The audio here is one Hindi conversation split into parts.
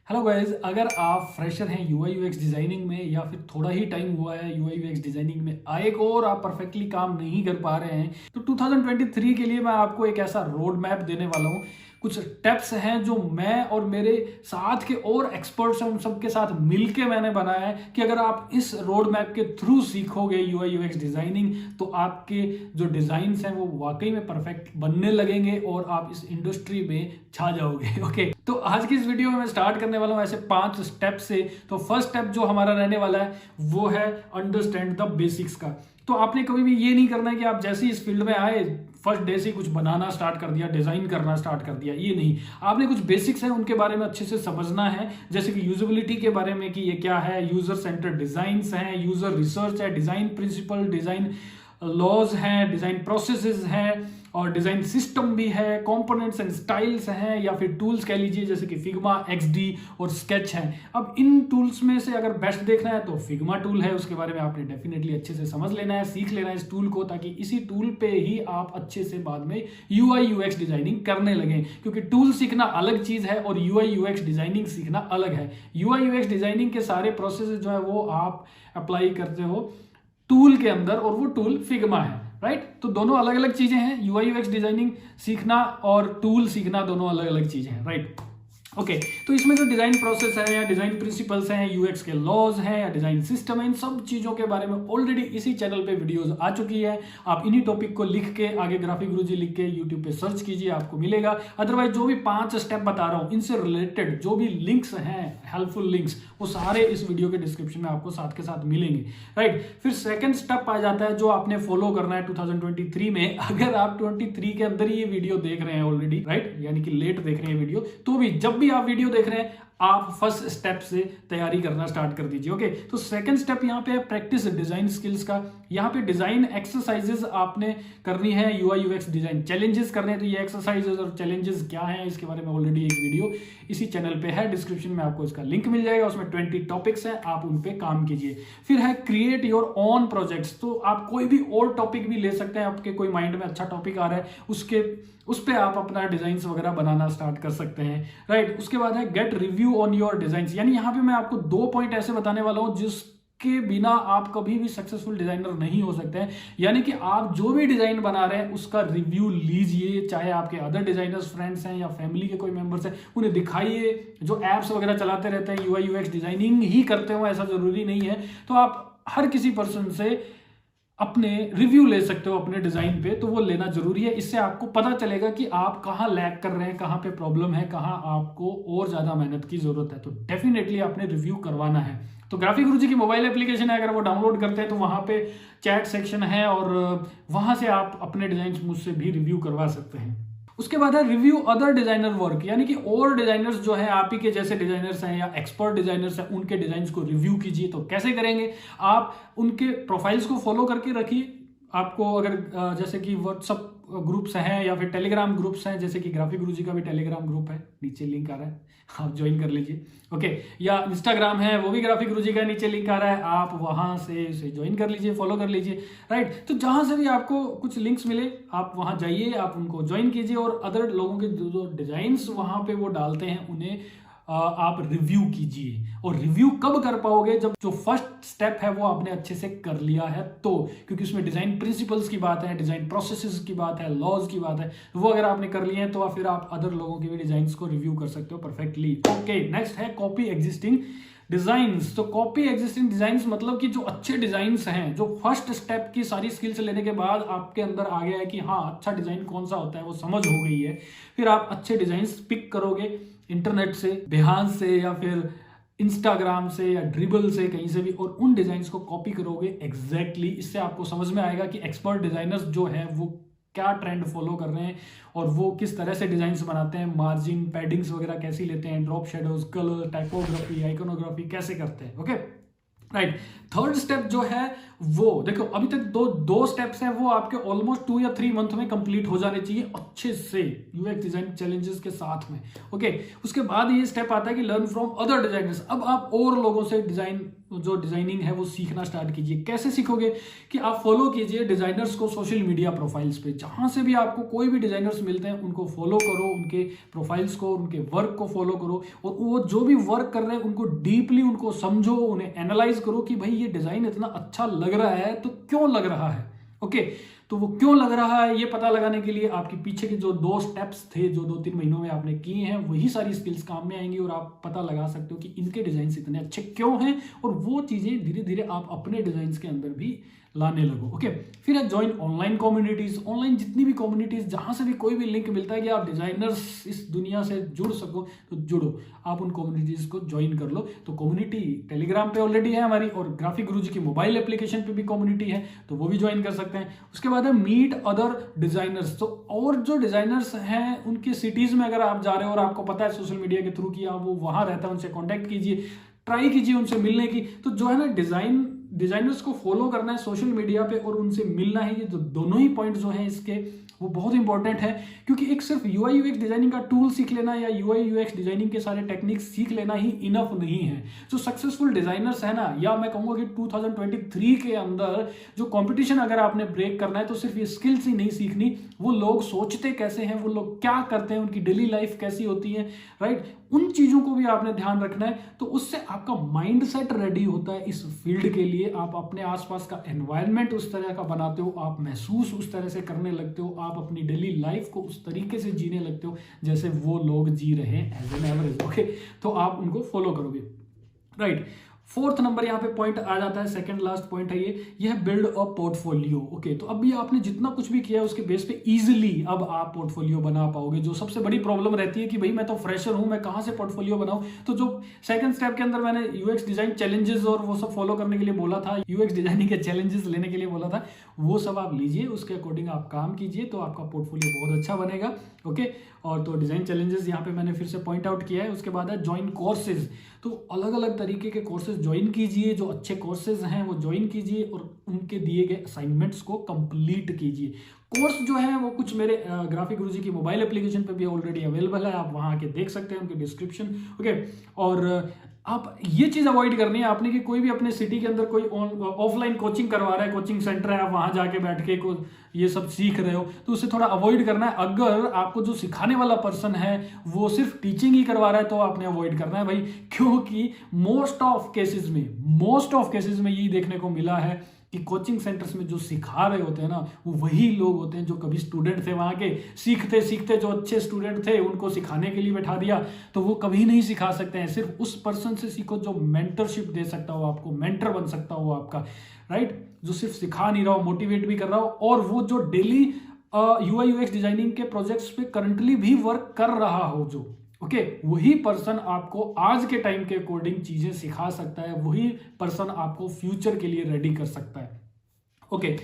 हेलो गाइज, अगर आप फ्रेशर हैं यूआई यूएक्स डिजाइनिंग में या फिर थोड़ा ही टाइम हुआ है यूआई यूएक्स डिजाइनिंग में आए को और आप परफेक्टली काम नहीं कर पा रहे हैं तो 2023 के लिए मैं आपको एक ऐसा रोड मैप देने वाला हूँ। कुछ टिप्स हैं जो मैं और मेरे साथ के और एक्सपर्ट्स हैं उन सबके साथ मिलके मैंने बनाया है कि अगर आप इस रोड मैप के थ्रू सीखोगे यूआई यूएक्स डिजाइनिंग तो आपके जो डिजाइन्स हैं वो वाकई में परफेक्ट बनने लगेंगे और आप इस इंडस्ट्री में छा जाओगे। ओके, तो आज की इस वीडियो में मैं स्टार्ट करने वाला हूं ऐसे 5 स्टेप से। तो फर्स्ट स्टेप जो हमारा रहने वाला है वो है अंडरस्टैंड द बेसिक्स का। तो आपने कभी भी ये नहीं करना है कि आप जैसे ही इस फील्ड में आए फर्स्ट डे से कुछ बनाना स्टार्ट कर दिया, डिजाइन करना स्टार्ट कर दिया। ये नहीं, आपने कुछ बेसिक्स हैं उनके बारे में अच्छे से समझना है, जैसे कि यूजेबिलिटी के बारे में कि ये क्या है, यूजर सेंटर्ड डिजाइन्स हैं, यूजर रिसर्च है, डिजाइन प्रिंसिपल, डिजाइन लॉज हैं, डिजाइन प्रोसेसेस हैं और डिजाइन सिस्टम भी है, कंपोनेंट्स एंड स्टाइल्स हैं या फिर टूल्स कह लीजिए जैसे कि फिग्मा, एक्सडी और स्केच हैं। अब इन टूल्स में से अगर बेस्ट देखना है तो फिग्मा टूल है, उसके बारे में आपने डेफिनेटली अच्छे से समझ लेना है, सीख लेना है इस टूल को, ताकि इसी टूल पे ही आप अच्छे से बाद में यूआई यूएक्स डिजाइनिंग करने लगे। क्योंकि टूल सीखना अलग चीज है और यूआई यूएक्स डिजाइनिंग सीखना अलग है। यूआई यूएक्स डिजाइनिंग के सारे प्रोसेस जो है वो आप अप्लाई करते हो टूल के अंदर और वो टूल फिग्मा है, राइट। तो दोनों अलग अलग चीजें हैं, यूआई यूएक्स डिजाइनिंग सीखना और टूल सीखना दोनों अलग अलग चीजें हैं, राइट। ओके, तो इसमें जो डिजाइन प्रोसेस है या डिजाइन प्रिंसिपल्स हैं, यूएक्स के लॉज हैं या डिजाइन सिस्टम है, इन सब चीजों के बारे में ऑलरेडी इसी चैनल पे वीडियोस आ चुकी है। आप इन्हीं टॉपिक को लिख के आगे ग्राफिक गुरुजी लिख के यूट्यूब पे सर्च कीजिए, आपको मिलेगा। अदरवाइज जो भी 5 स्टेप बता रहा हूं इनसे रिलेटेड जो भी लिंक्स हैं, हेल्पफुल लिंक्स, वो सारे इस वीडियो के डिस्क्रिप्शन में आपको साथ के साथ मिलेंगे, राइट। फिर सेकंड स्टेप आ जाता है जो आपने फॉलो करना है 2023 में। अगर आप 23 के अंदर ही ये वीडियो देख रहे हैं ऑलरेडी, राइट, यानी कि लेट देख रहे हैं वीडियो, तो भी जब भी आप वीडियो देख रहे हैं आप फर्स्ट स्टेप से तैयारी करना स्टार्ट कर दीजिए। ओके, तो सेकंड स्टेप यहाँ पे है प्रैक्टिस डिजाइन स्किल्स का। यहाँ पे डिजाइन एक्सरसाइजेस आपने करनी है, यूआई यूएक्स डिजाइन चैलेंजेस करने हैं। तो ये एक्सरसाइजेस और चैलेंजेस क्या हैं इसके बारे में ऑलरेडी एक वीडियो इसी चैनल पे है, डिस्क्रिप्शन में आपको इसका लिंक मिल जाएगा। उसमें 20 टॉपिक्स हैं, आप उन पे काम कीजिए। फिर है क्रिएट योर ओन प्रोजेक्ट्स। तो आप कोई भी और टॉपिक भी ले सकते हैं, आपके कोई माइंड में अच्छा टॉपिक आ रहा है उस पे आप अपना डिजाइन वगैरह बनाना स्टार्ट कर सकते हैं, राइट। उसके बाद है gate review on your design. यानी यहाँ पे मैं आपको 2 पॉइंट ऐसे बताने वाला हूं जिसके बिना आप कभी भी सक्सेसफुल डिजाइनर नहीं हो सकते हैं। यानी कि आप जो भी डिजाइन बना रहे हैं उसका रिव्यू लीजिए, चाहे आपके अदर डिजाइनर्स फ्रेंड्स हैं या फैमिली के कोई मेंबर्स हैं, उन्हें दिखाइए। जो एप्स वगैरह चलाते रहते हैं यूआई यूएक्स डिजाइनिंग ही करते हो ऐसा जरूरी नहीं है, तो आप हर किसी पर्सन से अपने रिव्यू ले सकते हो अपने डिजाइन पे, तो वो लेना जरूरी है। इससे आपको पता चलेगा कि आप कहाँ लैग कर रहे हैं, कहाँ पे प्रॉब्लम है, कहाँ आपको और ज्यादा मेहनत की जरूरत है। तो डेफिनेटली आपने रिव्यू करवाना है। तो ग्राफिक गुरुजी की मोबाइल एप्लीकेशन है, अगर वो डाउनलोड करते हैं तो वहां पे चैट सेक्शन है और वहां से आप अपने डिजाइन मुझसे भी रिव्यू करवा सकते हैं। उसके बाद है रिव्यू अदर डिजाइनर वर्क। यानी कि और डिजाइनर्स जो है आप ही के जैसे डिजाइनर्स हैं या एक्सपर्ट डिजाइनर्स हैं, उनके डिजाइन्स को रिव्यू कीजिए। तो कैसे करेंगे, आप उनके प्रोफाइल्स को फॉलो करके रखिए। आपको अगर जैसे कि व्हाट्सअप ग्रुप्स हैं या फिर टेलीग्राम ग्रुप्स हैं, जैसे कि ग्राफिक गुरुजी का भी टेलीग्राम ग्रुप है, नीचे लिंक आ रहा है, आप ज्वाइन कर लीजिए। ओके, या इंस्टाग्राम है वो भी ग्राफिक गुरुजी का, नीचे लिंक आ रहा है, आप वहां से ज्वाइन कर लीजिए, फॉलो कर लीजिए, राइट। तो जहां से भी आपको कुछ लिंक्स मिले आप वहां जाइए, आप उनको ज्वाइन कीजिए और अदर लोगों के जो डिजाइन्स वहां पे वो डालते हैं उन्हें आप रिव्यू कीजिए। और रिव्यू कब कर पाओगे, जब जो फर्स्ट स्टेप है वो आपने अच्छे से कर लिया है तो, क्योंकि उसमें डिजाइन प्रिंसिपल्स की बात है, डिजाइन प्रोसेसेस की बात है, लॉज की बात है, वो अगर आपने कर लिए हैं तो फिर आप अदर लोगों के भी डिजाइन्स को रिव्यू कर सकते हो परफेक्टली। ओके, नेक्स्ट है कॉपी एग्जिस्टिंग डिजाइन्स। तो कॉपी एग्जिस्टिंग डिजाइन्स मतलब कि जो अच्छे डिजाइन्स हैं, जो फर्स्ट स्टेप की सारी स्किल्स लेने के बाद आपके अंदर आ गया है कि हाँ अच्छा डिजाइन कौन सा होता है वो समझ हो गई है, फिर आप अच्छे डिजाइन्स पिक करोगे इंटरनेट से, बिहान से या फिर इंस्टाग्राम से या ड्रिबल से, कहीं से भी, और उन डिजाइन्स को कॉपी करोगे एग्जैक्टली। इससे आपको समझ में आएगा कि एक्सपर्ट डिजाइनर्स जो है वो क्या ट्रेंड फॉलो कर रहे हैं और वो किस तरह से डिजाइन्स बनाते हैं, मार्जिन, पैडिंग्स वगैरह कैसी लेते हैं, drop shadows, colour, typography, iconography कैसे करते हैं। Okay, right. थर्ड स्टेप जो है वो देखो, अभी तक दो स्टेप्स हैं, वो आपके ऑलमोस्ट 2 या 3 मंथ में कंप्लीट हो जाने चाहिए अच्छे से यूएक्स डिजाइन चैलेंजेस के साथ में। ओके, उसके बाद ये स्टेप आता है कि लर्न फ्रॉम अदर डिजाइनर्स। अब आप और लोगों से डिजाइनिंग है वो सीखना स्टार्ट कीजिए। कैसे सीखोगे? कि आप फॉलो कीजिए डिजाइनर्स को सोशल मीडिया प्रोफाइल्स पे, जहां से भी आपको कोई भी डिजाइनर्स मिलते हैं उनको फॉलो करो, उनके प्रोफाइल्स को, उनके वर्क को फॉलो करो, और वो जो भी वर्क कर रहे हैं उनको डीपली उनको समझो, उन्हें एनालाइज करो कि भाई ये डिजाइन इतना अच्छा लग रहा है तो क्यों लग रहा है। ओके, तो वो क्यों लग रहा है ये पता लगाने के लिए आपके पीछे के जो 2 स्टेप्स थे जो 2-3 महीनों में आपने किए हैं, वही सारी स्किल्स काम में आएंगी और आप पता लगा सकते हो कि इनके डिजाइन इतने अच्छे क्यों हैं, और वो चीजें धीरे धीरे आप अपने डिजाइन के अंदर भी लाने लगो। ओके, फिर है ज्वाइन ऑनलाइन कम्युनिटीज। ऑनलाइन जितनी भी कम्युनिटीज, जहां से भी कोई भी लिंक मिलता है कि आप डिजाइनर्स इस दुनिया से जुड़ सको तो जुड़ो, आप उन कम्युनिटीज को ज्वाइन कर लो। तो कम्युनिटी टेलीग्राम पे ऑलरेडी है हमारी, और ग्राफिक गुरुजी की मोबाइल एप्लीकेशन पे भी कम्युनिटी है, तो वो भी ज्वाइन कर सकते हैं। उसके बाद है मीट अदर डिजाइनर्स। तो और जो डिजाइनर्स हैं उनकी सिटीज में अगर आप जा रहे हो और आपको पता है सोशल मीडिया के थ्रू कि आप वो वहां रहता है, उनसे कॉन्टेक्ट कीजिए, ट्राई कीजिए उनसे मिलने की। तो जो है ना, डिजाइनर्स को फॉलो करना है सोशल मीडिया पे और उनसे मिलना है, ये जो दोनों ही पॉइंट जो हैं इसके वो बहुत इंपॉर्टेंट है। क्योंकि एक सिर्फ यूआई यूएक्स डिजाइनिंग का टूल सीख लेना या यूआई यूएक्स डिजाइनिंग के सारे टेक्निक्स सीख लेना ही इनफ नहीं है। जो सक्सेसफुल डिजाइनर्स है ना, या मैं कहूंगा कि 2023 के अंदर जो कंपटीशन अगर आपने ब्रेक करना है तो सिर्फ ये स्किल्स ही नहीं सीखनी, वो लोग सोचते कैसे हैं, वो लोग क्या करते हैं, उनकी डेली लाइफ कैसी होती है, राइट, उन चीजों को भी आपने ध्यान रखना है। तो उससे आपका माइंड सेट रेडी होता है इस फील्ड के लिए। आप अपने आसपास का एनवायरनमेंट उस तरह का बनाते हो, आप महसूस उस तरह से करने लगते हो, आप अपनी डेली लाइफ को उस तरीके से जीने लगते हो जैसे वो लोग जी रहे हैं एज एन एवरेज। ओके, तो आप उनको फॉलो करोगे, राइट। फोर्थ नंबर यहाँ पे पॉइंट आ जाता है, सेकंड लास्ट पॉइंट है ये है बिल्ड अ पोर्टफोलियो। ओके, तो अब ये आपने जितना कुछ भी किया है उसके बेस पे इजीली अब आप पोर्टफोलियो बना पाओगे। जो सबसे बड़ी प्रॉब्लम रहती है कि भाई मैं तो फ्रेशर हूं, मैं कहां से पोर्टफोलियो बनाऊं, तो जो सेकंड स्टेप के अंदर मैंने यूएक्स डिजाइन चैलेंजेस और वो सब फॉलो करने के लिए बोला था, यूएक्स डिजाइनिंग के चैलेंजेस लेने के लिए बोला था, वो सब आप लीजिए, उसके अकॉर्डिंग आप काम कीजिए, तो आपका पोर्टफोलियो बहुत अच्छा बनेगा। ओके, और तो डिजाइन चैलेंजेस यहाँ पे मैंने फिर से पॉइंट आउट किया है। उसके बाद है ज्वाइन कोर्सेज। तो अलग अलग तरीके के कोर्सेज ज्वाइन कीजिए, जो अच्छे कोर्सेज हैं वो ज्वाइन कीजिए और उनके दिए गए असाइनमेंट्स को कंप्लीट कीजिए। कोर्स जो है वो कुछ मेरे ग्राफिक गुरुजी की मोबाइल एप्लीकेशन पे भी ऑलरेडी अवेलेबल है, आप वहां आके देख सकते हैं उनके डिस्क्रिप्शन। ओके, और आप ये चीज अवॉइड करनी है आपने कि कोई भी अपने सिटी के अंदर कोई ऑफलाइन कोचिंग करवा रहा है, कोचिंग सेंटर है, आप वहां जाके बैठ के ये सब सीख रहे हो, तो उसे थोड़ा अवॉइड करना है। अगर आपको जो सिखाने वाला पर्सन है वो सिर्फ टीचिंग ही करवा रहा है तो आपने अवॉइड करना है भाई, क्योंकि मोस्ट ऑफ केसेस में यही देखने को मिला है कि कोचिंग सेंटर्स में जो सिखा रहे होते हैं ना, वो वही लोग होते हैं जो कभी स्टूडेंट थे वहां के, सीखते सीखते जो अच्छे स्टूडेंट थे उनको सिखाने के लिए बैठा दिया, तो वो कभी नहीं सिखा सकते हैं। सिर्फ उस पर्सन से सीखो जो मेंटरशिप दे सकता हो, आपको मेंटर बन सकता हो आपका, राइट, जो सिर्फ सिखा नहीं रहा हो, मोटिवेट भी कर रहा हो, और वो जो डेली यूआई यूएक्स डिजाइनिंग के प्रोजेक्ट्स पे करंटली भी वर्क कर रहा हो, जो ओके, वही पर्सन आपको आज के टाइम के अकॉर्डिंग चीजें सिखा सकता है, वही पर्सन आपको फ्यूचर के लिए रेडी कर सकता है। Okay,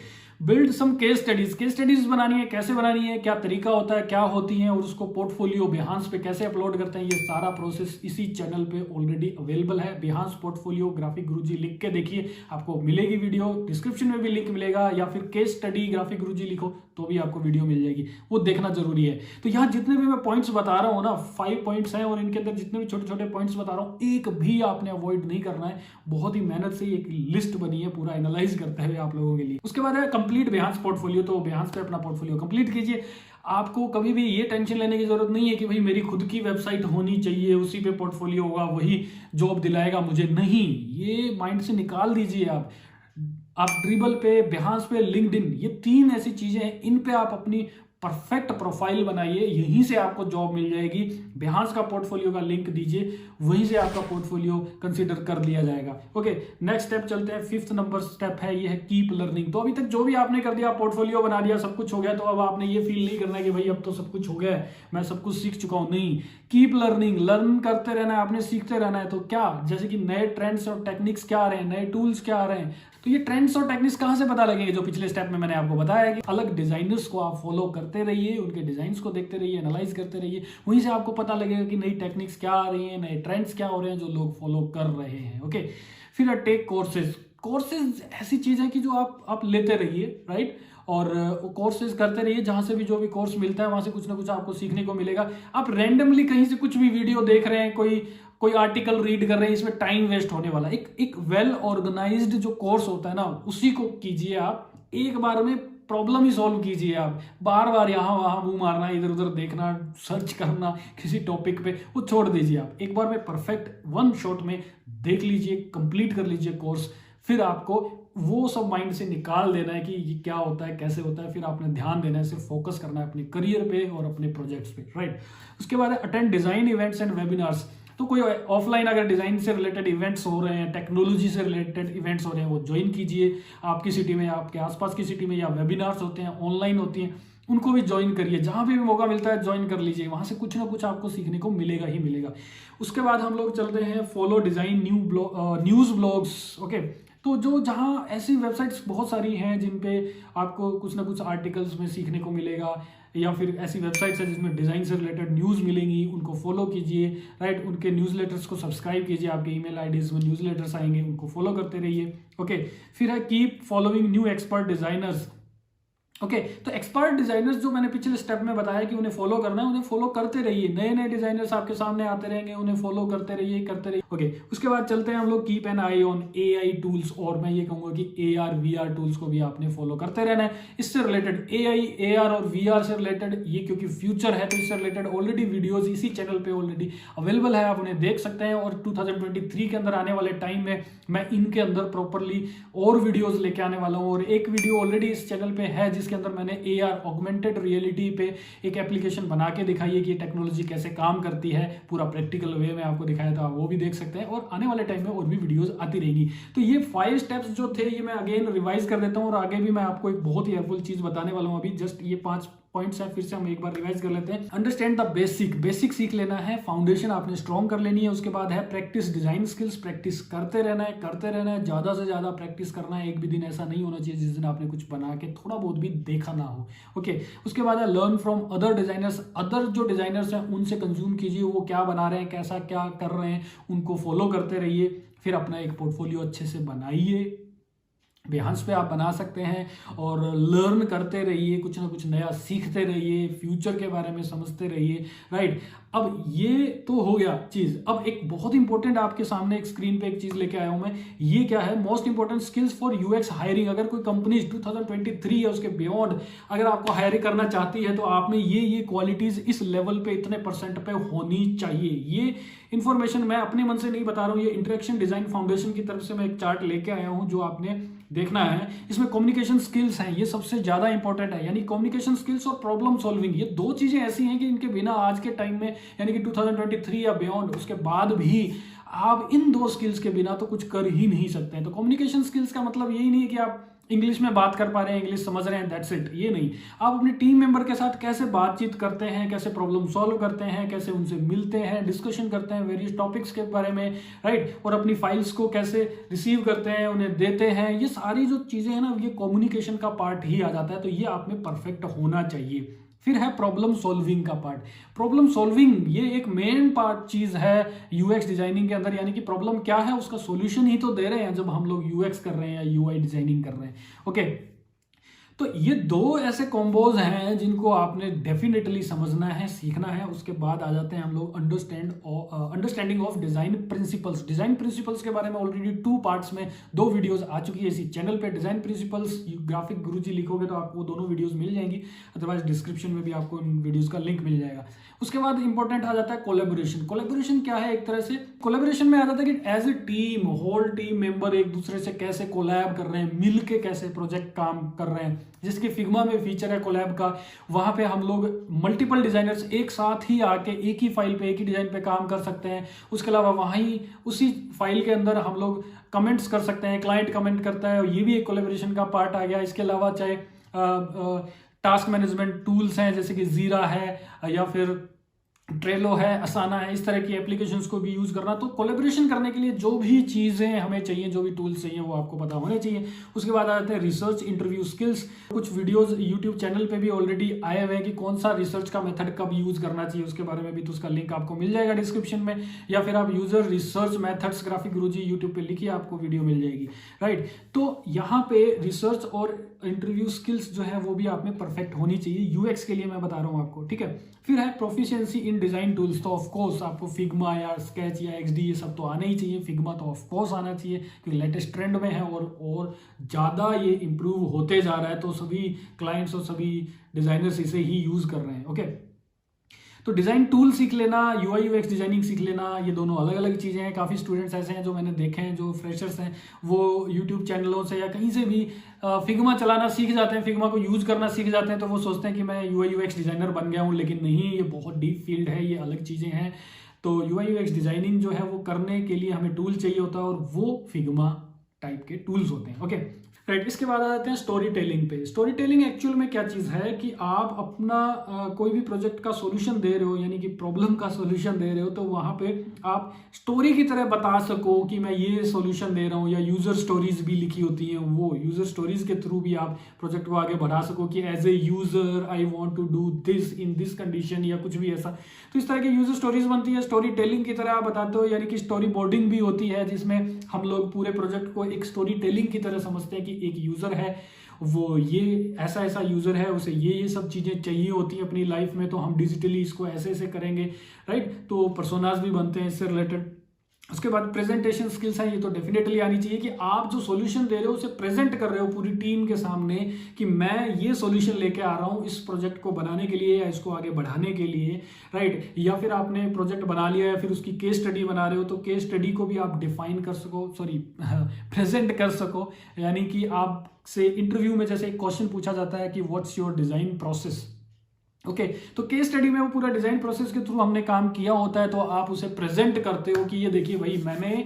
build some case studies बनानी है, कैसे बनानी है, क्या तरीका होता है, क्या होती है, और उसको पोर्टफोलियो बिहांस पे कैसे अपलोड करते हैं, ये सारा प्रोसेस इसी चैनल पे ऑलरेडी अवेलेबल है। बिहांस पोर्टफोलियो ग्राफिक गुरुजी लिख के देखिए, आपको मिलेगी वीडियो, डिस्क्रिप्शन में भी लिंक मिलेगा, या फिर केस स्टडी ग्राफिक गुरुजी लिखो तो भी आपको वीडियो मिल जाएगी, वो देखना जरूरी है। तो यहाँ जितने भी मैं पॉइंट्स बता रहा हूँ ना, 5 पॉइंट्स हैं, और इनके अंदर जितने भी छोटे छोटे पॉइंट्स बता रहा हूँ एक भी आपने अवॉइड नहीं करना है। बहुत ही मेहनत से एक लिस्ट बनी है पूरा एनालाइज करते हुए आप लोगों के लिए। उसके बाद है कंप्लीट बिहांस पोर्टफोलियो, तो बिहांस पे अपना पोर्टफोलियो कंप्लीट कीजिए। आपको कभी भी ये टेंशन लेने की जरूरत नहीं है कि भाई मेरी खुद की वेबसाइट होनी चाहिए, उसी पे पोर्टफोलियो होगा, वही जॉब दिलाएगा मुझे, नहीं, ये माइंड से निकाल दीजिए। आप ड्रिबल पे, बिहांस पे, लिंक्डइन, ये 3 ऐसी चीजें हैं, इन पे आप अपनी परफेक्ट प्रोफाइल बनाइए, यहीं से आपको जॉब मिल जाएगी। बिहांस का पोर्टफोलियो का लिंक दीजिए, वहीं से आपका पोर्टफोलियो कंसीडर कर लिया जाएगा। ओके, नेक्स्ट स्टेप चलते हैं। 5th नंबर स्टेप है, ये है कीप लर्निंग। तो अभी तक जो भी आपने कर दिया, पोर्टफोलियो बना दिया, सब कुछ हो गया, तो अब आपने ये फील नहीं करना है कि भाई अब तो सब कुछ हो गया है, मैं सब कुछ सीख चुका हूं। नहीं, कीप लर्निंग, लर्न करते रहना है, आपने सीखते रहना है। तो क्या, जैसे कि नए ट्रेंड्स और टेक्निक्स क्या आ रहे हैं, नए टूल्स क्या आ रहे हैं, तो ये ट्रेंड्स और टेक्निक्स कहां से पता लगेंगे? जो पिछले स्टेप में मैंने आपको बताया कि अलग डिजाइनर्स को आप फॉलो करते करते रहिए, उनके डिजाइन्स को देखते रहिए, एनालाइज करते रहिए। वहीं से आपको पता लगेगा कि नई टेक्निक्स क्या आ रही हैं, नए ट्रेंड्स क्या हो रहे हैं जो लोग फॉलो कर रहे हैं। ओके, फिर टेक कोर्सेज। कोर्सेज ऐसी चीज है कि जो आप लेते रहिए, राइट, और कोर्सेज करते रहिए। जहां से भी जो भी कोर्स मिलता है वहां से कुछ ना कुछ आपको सीखने को मिलेगा। आप रैंडमली कहीं से कुछ भी वीडियो देख रहे हैं, कोई आर्टिकल रीड कर रहे हैं, इसमें टाइम वेस्ट होने वाला। एक वेल ऑर्गेनाइज्ड जो कोर्स होता है ना, उसी को कीजिए आप। एक बार में प्रॉब्लम ही सॉल्व कीजिए आप। बार बार यहाँ वहां मुंह मारना, इधर उधर देखना, सर्च करना किसी टॉपिक पे, वो छोड़ दीजिए आप। एक बार में परफेक्ट वन शॉट में देख लीजिए, कंप्लीट कर लीजिए कोर्स। फिर आपको वो सब माइंड से निकाल देना है कि ये क्या होता है, कैसे होता है। फिर आपने ध्यान देना है, सिर्फ फोकस करना है अपने करियर पे और अपने प्रोजेक्ट्स पे, राइट। उसके बाद attend design events and webinars. तो कोई ऑफलाइन अगर डिजाइन से रिलेटेड इवेंट्स हो रहे हैं, टेक्नोलॉजी से रिलेटेड इवेंट्स हो रहे हैं, वो ज्वाइन कीजिए आपकी सिटी में, आपके आसपास की सिटी में। या वेबिनार्स होते हैं, ऑनलाइन होती हैं, उनको भी ज्वाइन करिए। जहां भी मौका मिलता है ज्वाइन कर लीजिए, वहां से कुछ ना कुछ आपको सीखने को मिलेगा ही मिलेगा। उसके बाद हम लोग चलते हैं follow design news blogs. Okay, तो जहां ऐसी वेबसाइट्स बहुत सारी हैं जिन पे आपको कुछ ना कुछ आर्टिकल्स में सीखने को मिलेगा, या फिर ऐसी वेबसाइट्स है जिसमें डिजाइन से रिलेटेड न्यूज़ मिलेंगी, उनको फॉलो कीजिए, राइट। उनके न्यूज़लेटर्स को सब्सक्राइब कीजिए, आपके ईमेल आईडीज में न्यूज़लेटर्स आएंगे, उनको फॉलो करते रहिए। ओके, फिर है keep following new expert designers. Okay, तो एक्सपर्ट डिजाइनर्स जो मैंने पिछले स्टेप में बताया कि उन्हें फॉलो करना है, उन्हें फॉलो करते रहिए। नए नए डिजाइनर्स आपके सामने आते रहेंगे, उन्हें फॉलो करते रहिए, करते रहिए। ओके, उसके बाद चलते हैं हम लोग keep an I on AI tools, और मैं ये कहूंगा कि एआर वीआर टूल्स को भी आपने फॉलो करते रहना है। इससे रिलेटेड एआई, एआर और वीआर से रिलेटेड, ये क्योंकि फ्यूचर है तो इससे रिलेटेड ऑलरेडी वीडियोज इसी चैनल पे ऑलरेडी अवेलेबल है, आप उन्हें देख सकते हैं। और 2023 के अंदर आने वाले टाइम में मैं इनके अंदर प्रॉपरली और वीडियोज लेके आने वाला हूँ। और एक वीडियो ऑलरेडी इस चैनल पे है जिसके अंदर मैंने एआर ऑगमेंटेड रियलिटी पे एक एप्लीकेशन बना के दिखाई है कि ये टेक्नोलॉजी कैसे काम करती है, पूरा प्रैक्टिकल वे में आपको दिखाया था, वो भी देख सकते हैं। और आने वाले टाइम में और भी वीडियोस आती रहेंगी। तो ये 5 स्टेप्स जो थे, ये मैं अगेन रिवाइज कर देता हूँ, और आगे भी मैं आपको एक बहुत ही हेल्पफुल चीज बताने वाला हूँ। अभी जस्ट ये 5 पॉइंट्स है, फिर से हम एक बार रिवाइज कर लेते हैं। अंडरस्टैंड द बेसिक सीख लेना है, फाउंडेशन आपने स्ट्रॉन्ग कर लेनी है। उसके बाद है प्रैक्टिस डिजाइन स्किल्स, प्रैक्टिस करते रहना है, ज्यादा से ज्यादा प्रैक्टिस करना है। एक भी दिन ऐसा नहीं होना चाहिए जिस दिन आपने कुछ बना के थोड़ा बहुत भी देखा ना हो। ओके, उसके बाद है learn from other designers. Other जो डिजाइनर्स हैं उनसे कंज्यूम कीजिए, वो क्या बना रहे हैं, कैसा क्या कर रहे हैं, उनको फॉलो करते रहिए। फिर अपना एक पोर्टफोलियो अच्छे से बनाइए, बेहंस पे आप बना सकते हैं, और लर्न करते रहिए, कुछ ना कुछ नया सीखते रहिए, फ्यूचर के बारे में समझते रहिए, राइट। अब ये तो हो गया चीज। अब एक बहुत इंपॉर्टेंट आपके सामने एक स्क्रीन पे एक चीज लेके आया हूं मैं। ये क्या है? Most important skills for UX hiring. अगर कोई कंपनी 2023 या उसके बियॉन्ड अगर आपको हायर करना चाहती है तो आप में ये क्वालिटीज इस लेवल पे इतने % पे होनी चाहिए। ये इंफॉर्मेशन मैं अपने मन से नहीं बता रहा हूं, ये इंटरेक्शन डिजाइन फाउंडेशन की तरफ से मैं एक चार्ट लेके आया हूं जो आपने देखना है। इसमें कम्युनिकेशन स्किल्स हैं, ये सबसे ज्यादा इंपॉर्टेंट है। यानी कम्युनिकेशन स्किल्स और प्रॉब्लम सॉल्विंग, ये दो चीजें ऐसी हैं कि इनके बिना आज के टाइम में, यानी कि 2023 या बियॉन्ड उसके बाद भी आप इन दो स्किल्स के बिना तो कुछ कर ही नहीं सकते हैं। तो कम्युनिकेशन स्किल्स का मतलब यही नहीं है कि आप इंग्लिश में बात कर पा रहे हैं, इंग्लिश समझ रहे हैं, दैट्स इट। ये नहीं, आप अपने टीम मेंबर के साथ कैसे बातचीत करते हैं, कैसे प्रॉब्लम सॉल्व करते हैं, कैसे उनसे मिलते हैं, डिस्कशन करते हैं वेरियस टॉपिक्स के बारे में, राइट। और अपनी फाइल्स को कैसे रिसीव करते हैं, उन्हें देते हैं, ये सारी जो चीजें हैं ना, ये कम्युनिकेशन का पार्ट ही आ जाता है। तो ये आप में परफेक्ट होना चाहिए। फिर है प्रॉब्लम सॉल्विंग का पार्ट। प्रॉब्लम सॉल्विंग ये एक मेन पार्ट चीज है यूएक्स डिजाइनिंग के अंदर। यानी कि प्रॉब्लम क्या है उसका सॉल्यूशन ही तो दे रहे हैं जब हम लोग यूएक्स कर रहे हैं या यूआई डिजाइनिंग कर रहे हैं। ओके, तो ये दो ऐसे कॉम्बोज हैं जिनको आपने डेफिनेटली समझना है, सीखना है। उसके बाद आ जाते हैं हम लोग understanding of design principles. Design principles के बारे में ऑलरेडी 2 पार्ट्स में 2 वीडियोस आ चुकी है इसी चैनल पे। डिजाइन प्रिंसिपल्स ग्राफिक गुरुजी लिखोगे तो आपको दोनों वीडियोस मिल जाएंगी, अदरवाइज डिस्क्रिप्शन में भी आपको इन वीडियोस का लिंक मिल जाएगा। उसके बाद इंपॉर्टेंट आ जाता है कोलैबोरेशन। कोलैबोरेशन क्या है? एक तरह से कोलैबोरेशन में आ जाता है कि as a team, whole team member एक दूसरे से कैसे कोलैब कर रहे हैं, मिल के कैसे प्रोजेक्ट काम कर रहे हैं। जिसकी फिग्मा में फीचर है कोलैब का, वहां पे हम लोग मल्टीपल डिजाइनर्स एक साथ ही आके एक ही फाइल पे, एक ही डिजाइन पे काम कर सकते हैं। उसके अलावा वहीं उसी फाइल के अंदर हम लोग कमेंट्स कर सकते हैं, क्लाइंट कमेंट करता है, और ये भी एक कोलैबोरेशन का पार्ट आ गया। इसके अलावा चाहे टास्क मैनेजमेंट टूल्स हैं जैसे कि जीरा है, या फिर ट्रेलो है, असाना है, इस तरह की एप्लीकेशंस को भी यूज़ करना। तो कोलेब्रेशन करने के लिए जो भी चीज़ें हमें चाहिए, जो भी टूल्स चाहिए, वो आपको पता होने चाहिए। उसके बाद आ जाते हैं रिसर्च इंटरव्यू स्किल्स। कुछ वीडियोस यूट्यूब चैनल पे भी ऑलरेडी आए हुए हैं कि कौन सा रिसर्च का मेथड कब यूज़ करना चाहिए, उसके बारे में भी, तो उसका लिंक आपको मिल जाएगा डिस्क्रिप्शन में, या फिर आप यूजर रिसर्च मेथड्स ग्राफिक गुरुजी यूट्यूब पे लिखिए, आपको वीडियो मिल जाएगी, राइट। तो यहाँ पे रिसर्च और इंटरव्यू स्किल्स जो है वो भी आप में परफेक्ट होनी चाहिए, यूएक्स के लिए मैं बता रहा हूँ आपको, ठीक है। फिर है प्रोफिशिएंसी इन डिजाइन टूल्स। तो ऑफ कोर्स आपको फिग्मा या स्केच या एक्सडी ये सब तो आना ही चाहिए। फिग्मा तो ऑफ कोर्स आना चाहिए क्योंकि लेटेस्ट ट्रेंड में है और ज़्यादा ये इम्प्रूव होते जा रहा है, तो सभी क्लाइंट्स और सभी डिजाइनर्स इसे ही यूज़ कर रहे हैं, ओके। तो डिज़ाइन टूल सीख लेना, यूआई यूएक्स डिजाइनिंग सीख लेना, ये दोनों अलग अलग चीज़ें हैं। काफ़ी स्टूडेंट्स ऐसे हैं जो मैंने देखे हैं, जो फ्रेशर्स हैं, वो यूट्यूब चैनलों से या कहीं से भी फिग्मा चलाना सीख जाते हैं, फिग्मा को यूज़ करना सीख जाते हैं, तो वो सोचते हैं कि मैं यूआई यूएक्स डिज़ाइनर बन गया हूँ, लेकिन नहीं, ये बहुत डीप फील्ड है, ये अलग चीज़ें हैं। तो यूआई यूएक्स डिज़ाइनिंग जो है वो करने के लिए हमें टूल चाहिए होता है, और वो फिग्मा टाइप के टूल्स होते हैं, ओके, राइट। इसके बाद आ जाते हैं स्टोरी टेलिंग पे। स्टोरी टेलिंग एक्चुअल में क्या चीज़ है कि आप अपना कोई भी प्रोजेक्ट का सॉल्यूशन दे रहे हो, यानी कि प्रॉब्लम का सॉल्यूशन दे रहे हो, तो वहाँ पे आप स्टोरी की तरह बता सको कि मैं ये सॉल्यूशन दे रहा हूँ, या यूज़र स्टोरीज भी लिखी होती हैं, वो यूज़र स्टोरीज के थ्रू भी आप प्रोजेक्ट को आगे बढ़ा सको कि as a user I want to do this in this condition, या कुछ भी ऐसा। तो इस तरह की यूज़र स्टोरीज बनती है, स्टोरी टेलिंग की तरह आप बताते हो, यानी कि स्टोरी बोर्डिंग भी होती है, जिसमें हम लोग पूरे प्रोजेक्ट को एक स्टोरी टेलिंग की तरह समझते हैं कि एक यूज़र है, वो ये ऐसा ऐसा यूज़र है, उसे ये सब चीज़ें चाहिए होती हैं अपनी लाइफ में, तो हम डिजिटली इसको ऐसे ऐसे करेंगे, राइट। तो पर्सोनास भी बनते हैं इससे रिलेटेड। उसके बाद प्रेजेंटेशन स्किल्स हैं, ये तो डेफिनेटली आनी चाहिए कि आप जो सॉल्यूशन दे रहे हो उसे प्रेजेंट कर रहे हो पूरी टीम के सामने कि मैं ये सॉल्यूशन लेके आ रहा हूँ इस प्रोजेक्ट को बनाने के लिए या इसको आगे बढ़ाने के लिए, राइट। या फिर आपने प्रोजेक्ट बना लिया है, फिर उसकी केस स्टडी बना रहे हो, तो केस स्टडी को भी आप डिफाइन कर सको, सॉरी प्रेजेंट कर सको। यानी कि आपसे इंटरव्यू में जैसे एक क्वेश्चन पूछा जाता है कि what's your design process, okay, तो केस स्टडी में वो पूरा डिजाइन प्रोसेस के थ्रू हमने काम किया होता है, तो आप उसे प्रेजेंट करते हो कि ये देखिए भाई, मैंने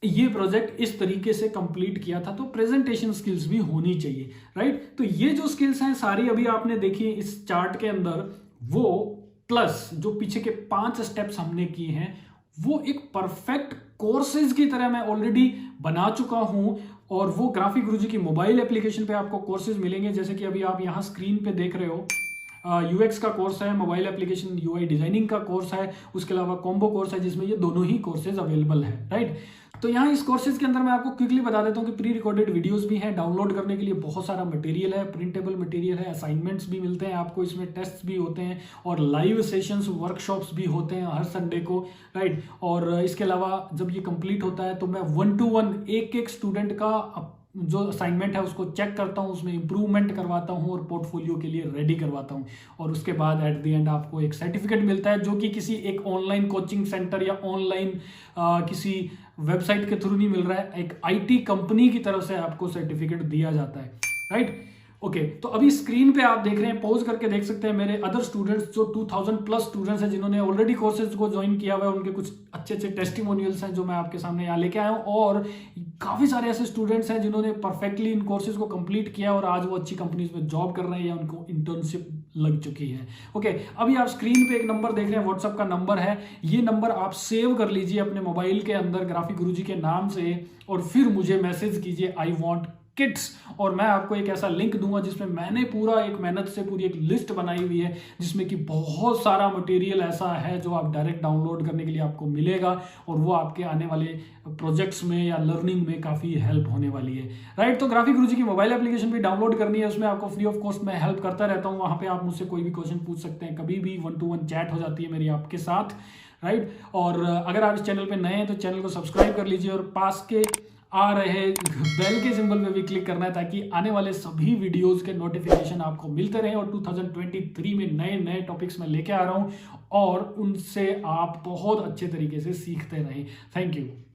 ये प्रोजेक्ट इस तरीके से कंप्लीट किया था। तो प्रेजेंटेशन स्किल्स भी होनी चाहिए, राइट। तो ये जो स्किल्स हैं सारी अभी आपने देखी इस चार्ट के अंदर, वो प्लस जो पीछे के 5 स्टेप्स हमने किए हैं, वो एक परफेक्ट कोर्सेज की तरह मैं ऑलरेडी बना चुका हूं, और वो ग्राफिक गुरुजी की मोबाइल एप्लीकेशन पे आपको कोर्सेज मिलेंगे, जैसे कि अभी आप यहां स्क्रीन पे देख रहे हो। यूएक्स का कोर्स है, मोबाइल एप्लीकेशन यूआई डिजाइनिंग का कोर्स है, उसके अलावा कॉम्बो कोर्स है जिसमें ये दोनों ही कोर्सेज अवेलेबल है, राइट। तो यहाँ इस कोर्सेज के अंदर मैं आपको क्विकली बता देता हूँ कि प्री रिकॉर्डेड वीडियोस भी हैं, डाउनलोड करने के लिए बहुत सारा मटेरियल है, प्रिंटेबल मटेरियल है, असाइनमेंट्स भी मिलते हैं आपको, इसमें टेस्ट भी होते हैं, और लाइव सेशंस वर्कशॉप्स भी होते हैं हर संडे को, राइट। और इसके अलावा जब ये कंप्लीट होता है तो मैं 1-to-1 एक स्टूडेंट का जो असाइनमेंट है उसको चेक करता हूँ, उसमें इंप्रूवमेंट करवाता हूँ और पोर्टफोलियो के लिए रेडी करवाता हूँ, और उसके बाद एट द एंड आपको एक सर्टिफिकेट मिलता है, जो कि किसी एक ऑनलाइन कोचिंग सेंटर या ऑनलाइन किसी वेबसाइट के थ्रू नहीं मिल रहा है, एक आईटी कंपनी की तरफ से आपको सर्टिफिकेट दिया जाता है, राइट। ओके, तो अभी स्क्रीन पे आप देख रहे हैं, पॉज करके देख सकते हैं मेरे अदर स्टूडेंट्स, जो 2000 प्लस स्टूडेंट्स हैं जिन्होंने ऑलरेडी कोर्सेज को ज्वाइन किया हुआ है, उनके कुछ अच्छे अच्छे टेस्टिमोनियल्स हैं जो मैं आपके सामने यहाँ लेके आया हूँ, और काफ़ी सारे ऐसे स्टूडेंट्स हैं जिन्होंने परफेक्टली इन कोर्सेज को कंप्लीट किया और आज वो अच्छी कंपनीज में जॉब कर रहे हैं या उनको इंटर्नशिप लग चुकी है। ओके, अभी आप स्क्रीन पे एक नंबर देख रहे हैं, व्हाट्सएप का नंबर है, ये नंबर आप सेव कर लीजिए अपने मोबाइल के अंदर ग्राफिक गुरुजी के नाम से, और फिर मुझे मैसेज कीजिए आई वॉन्ट किट्स, और मैं आपको एक ऐसा लिंक दूंगा जिसमें मैंने पूरा एक मेहनत से पूरी एक लिस्ट बनाई हुई है, जिसमें कि बहुत सारा मटेरियल ऐसा है जो आप डायरेक्ट डाउनलोड करने के लिए आपको मिलेगा, और वो आपके आने वाले प्रोजेक्ट्स में या लर्निंग में काफ़ी हेल्प होने वाली है, राइट। तो ग्राफिक गुरुजी की मोबाइल एप्लीकेशन भी डाउनलोड करनी है, उसमें आपको फ्री ऑफ कॉस्ट मैं हेल्प करता रहता हूँ, वहाँ पर आप मुझसे कोई भी क्वेश्चन पूछ सकते हैं, कभी भी 1-to-1 चैट हो जाती है मेरी आपके साथ, राइट। और अगर आप इस चैनल पर नए हैं तो चैनल को सब्सक्राइब कर लीजिए, और पास के आ रहे बेल के सिंबल पे भी क्लिक करना है, ताकि आने वाले सभी वीडियोस के नोटिफिकेशन आपको मिलते रहे, और 2023 में नए नए टॉपिक्स में लेके आ रहा हूं, और उनसे आप बहुत अच्छे तरीके से सीखते रहें। Thank you.